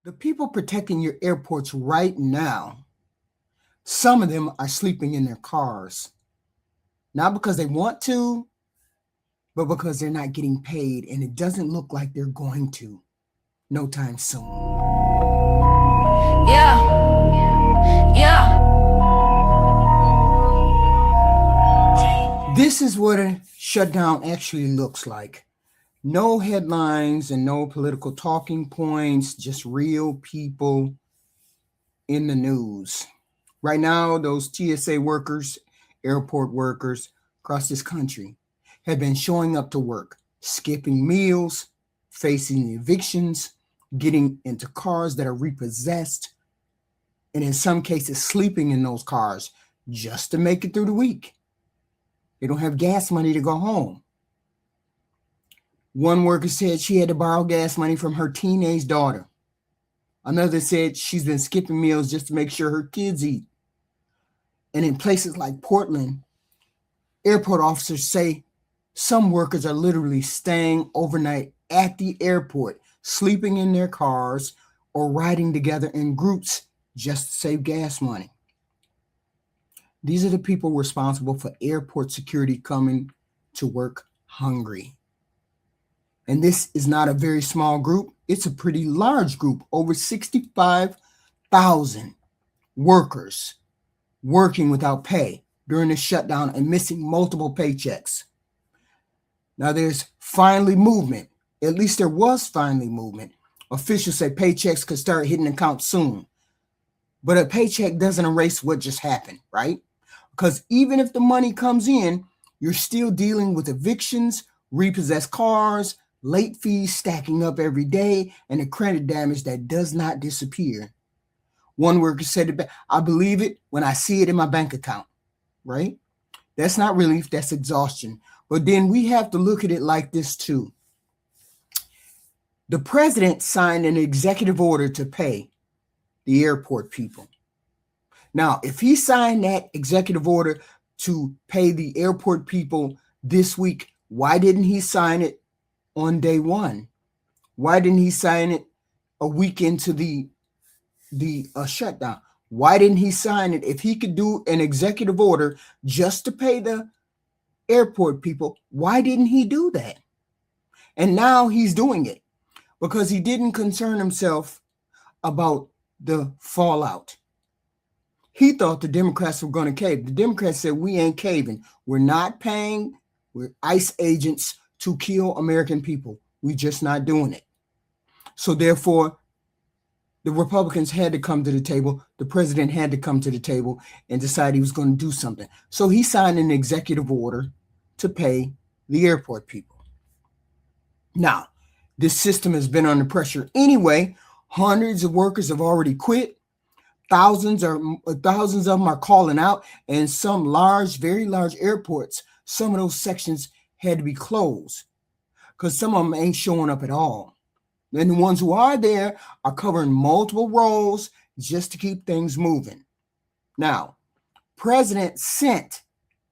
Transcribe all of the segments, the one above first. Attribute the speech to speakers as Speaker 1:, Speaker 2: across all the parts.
Speaker 1: The people protecting your airports right now, some of them are sleeping in their cars, not because they want to, but because they're not getting paid, and it doesn't look like they're going to no time soon.
Speaker 2: Yeah, yeah.
Speaker 1: This is what a shutdown actually looks like. No headlines and no political talking points, just real people in the news. Right now, those TSA workers, airport workers across this country have been showing up to work, skipping meals, facing evictions, getting into cars that are repossessed, and in some cases, sleeping in those cars just to make it through the week. They don't have gas money to go home. One worker said she had to borrow gas money from her teenage daughter. Another said she's been skipping meals just to make sure her kids eat. And in places like Portland, airport officers say some workers are literally staying overnight at the airport, sleeping in their cars or riding together in groups just to save gas money. These are the people responsible for airport security coming to work hungry. And this is not a very small group. It's a pretty large group, over 65,000 workers working without pay during the shutdown and missing multiple paychecks. Now there's finally movement. At least there was finally movement. Officials say paychecks could start hitting accounts soon. But a paycheck doesn't erase what just happened, right? Because even if the money comes in, you're still dealing with evictions, repossessed cars, late fees stacking up every day, and the credit damage that does not disappear. One worker said, I believe it when I see it in my bank account, right? That's not relief, that's exhaustion. But then we have to look at it like this too. The president signed an executive order to pay the airport people. Now, if he signed that executive order to pay the airport people this week, why didn't he sign it on day one? Why didn't he sign it a week into the shutdown? Why didn't he sign it? If he could do an executive order just to pay the airport people, why didn't he do that? And now he's doing it because he didn't concern himself about the fallout. He thought the Democrats were going to cave. The Democrats said, we ain't caving. We're not paying ICE agents to kill American people. We're just not doing it. So therefore, the Republicans had to come to the table. The president had to come to the table and decide he was going to do something. So he signed an executive order to pay the airport people. Now, this system has been under pressure anyway. Hundreds of workers have already quit. Thousands of them are calling out, and some very large airports, some of those sections had to be closed because some of them ain't showing up at all. And the ones who are there are covering multiple roles just to keep things moving. Now, President sent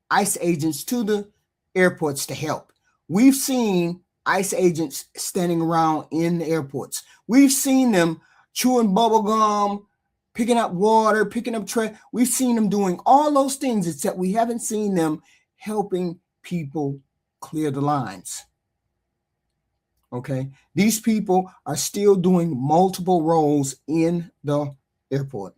Speaker 1: ICE agents to the airports to help. We've seen ICE agents standing around in the airports. We've seen them chewing bubble gum, picking up water, picking up trash. We've seen them doing all those things, except we haven't seen them helping people clear the lines. Okay, these people are still doing multiple roles in the airport.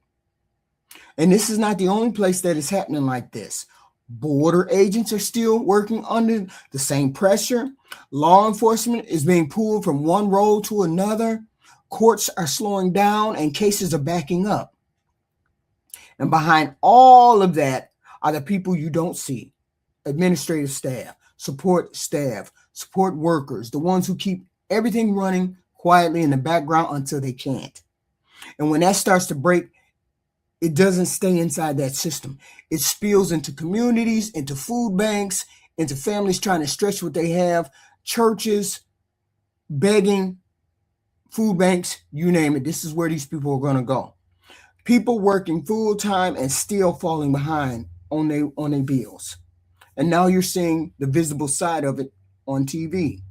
Speaker 1: And this is not the only place that is happening like this. Border agents are still working under the same pressure. Law enforcement is being pulled from one role to another. Courts are slowing down and cases are backing up. And behind all of that are the people you don't see. Administrative staff, support workers, the ones who keep everything running quietly in the background until they can't. And when that starts to break, it doesn't stay inside that system. It spills into communities, into food banks, into families trying to stretch what they have, churches, begging, food banks, you name it. This is where these people are going to go. People working full time and still falling behind on their bills. And now you're seeing the visible side of it on TV.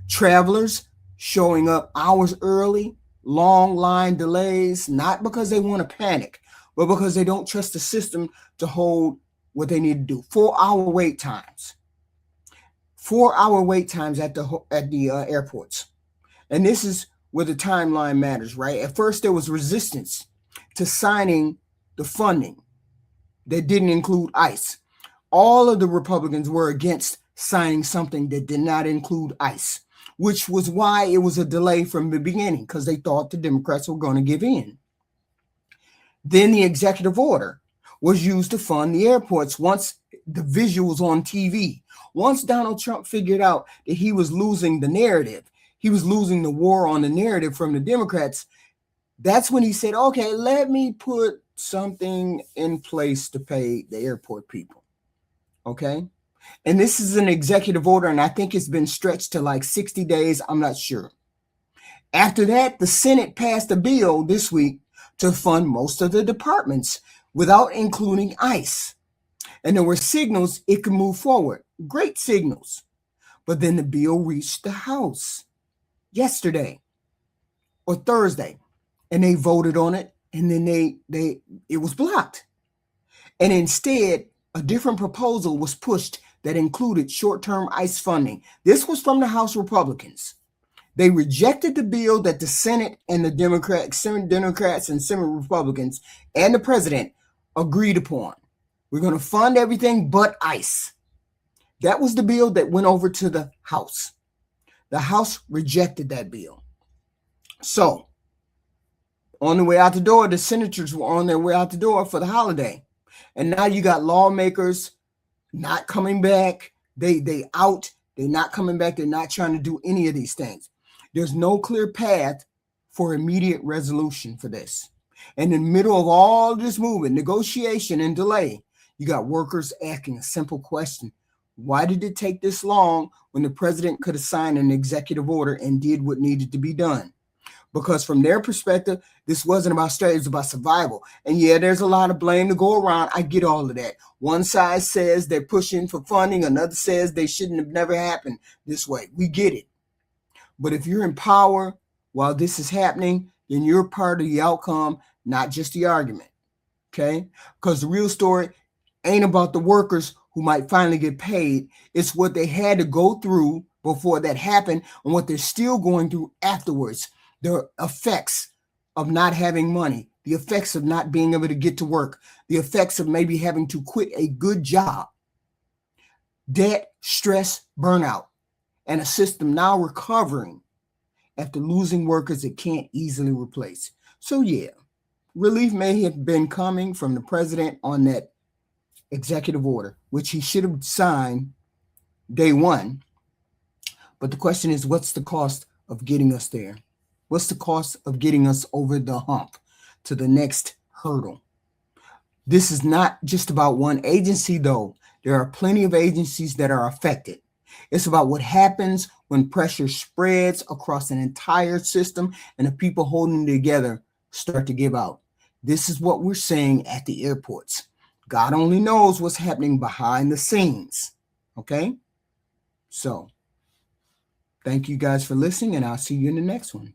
Speaker 1: Travelers showing up hours early, long line delays, not because they want to panic, but because they don't trust the system to hold what they need to do. 4 hour wait times. 4 hour wait times at the airports. And this is where the timeline matters, right? At first, there was resistance to signing the funding that didn't include ICE. All of the Republicans were against signing something that did not include ICE, which was why it was a delay from the beginning, because they thought the Democrats were going to give in. Then the executive order was used to fund the airports once the visuals on TV. Once Donald Trump figured out that he was losing the narrative, he was losing the war on the narrative from the Democrats, that's when he said, okay, let me put something in place to pay the airport people. Okay? And this is an executive order, and I think it's been stretched to like 60 days. I'm not sure. After that, the Senate passed a bill this week to fund most of the departments without including ICE. And there were signals it could move forward. Great signals. But then the bill reached the House yesterday or Thursday, and they voted on it, and then it was blocked. And instead, a different proposal was pushed that included short-term ICE funding. This was from the House Republicans. They rejected the bill that the Senate and the Senate Democrats and Senate Republicans and the president agreed upon. We're going to fund everything but ICE. That was the bill that went over to the House. The House rejected that bill. So, on the way out the door, the senators were on their way out the door for the holiday. And now you got lawmakers not coming back. They out. They're not coming back. They're not trying to do any of these things. There's no clear path for immediate resolution for this. And in the middle of all this movement, negotiation, and delay, you got workers asking a simple question. Why did it take this long when the president could have signed an executive order and did what needed to be done? Because from their perspective, this wasn't about strategy, it was about survival. And yeah, there's a lot of blame to go around. I get all of that. One side says they're pushing for funding. Another says they shouldn't have never happened this way. We get it. But if you're in power while this is happening, then you're part of the outcome, not just the argument. Okay? Because the real story ain't about the workers who might finally get paid. It's what they had to go through before that happened and what they're still going through afterwards. The effects of not having money, the effects of not being able to get to work, the effects of maybe having to quit a good job, debt, stress, burnout, and a system now recovering after losing workers it can't easily replace. So yeah, relief may have been coming from the president on that executive order, which he should have signed day one. But the question is, what's the cost of getting us there? What's the cost of getting us over the hump to the next hurdle? This is not just about one agency, though. There are plenty of agencies that are affected. It's about what happens when pressure spreads across an entire system and the people holding together start to give out. This is what we're seeing at the airports. God only knows what's happening behind the scenes. Okay? So, thank you guys for listening, and I'll see you in the next one.